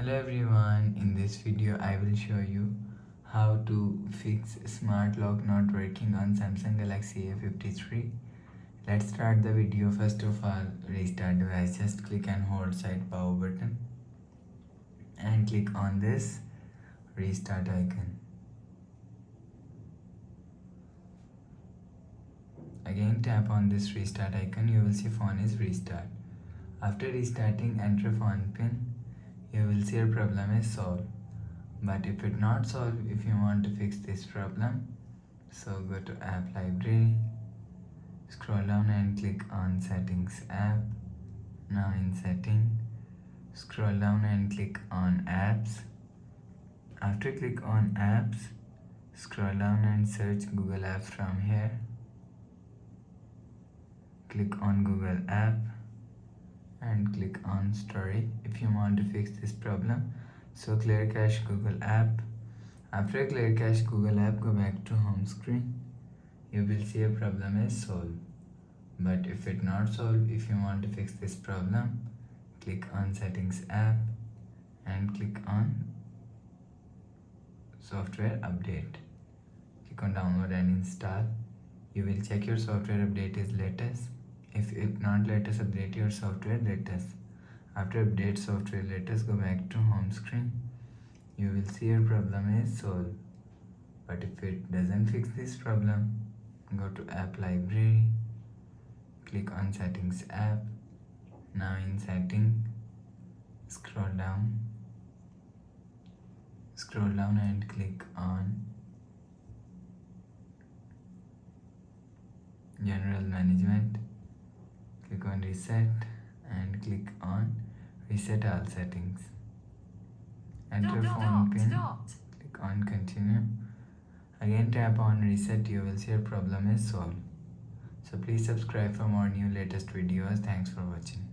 Hello everyone, in this video I will show you how to fix smart lock not working on Samsung Galaxy A53. Let's start the video. First of all, restart device. Just click and hold side power button and click on this restart icon. Again tap on this restart icon. You will see phone is restart. After restarting, enter phone pin. You will see your problem is solved. But if it not solved, if you want to fix this problem, so go to app library, scroll down and click on settings app. Now in setting, scroll down and click on apps. After click on apps, scroll down and search Google Apps from here. Click on Google app and click on storage if you want to fix this problem. So clear cache Google app. After clear cache Google app, go back to home screen. You will see a problem is solved. But if it not solved, if you want to fix this problem, click on settings app and click on software update. Click on download and install. You will check your software update is latest. If it not latest, update your software latest. After update software latest, go back to home screen. You will see your problem is solved. But if it doesn't fix this problem, go to app library, click on settings app. Now in setting, scroll down and click on general management. Click on reset and click on reset all settings. Enter phone pin. Click on continue. Again tap on reset. You will see your problem is solved. So please subscribe for more new latest videos. Thanks for watching.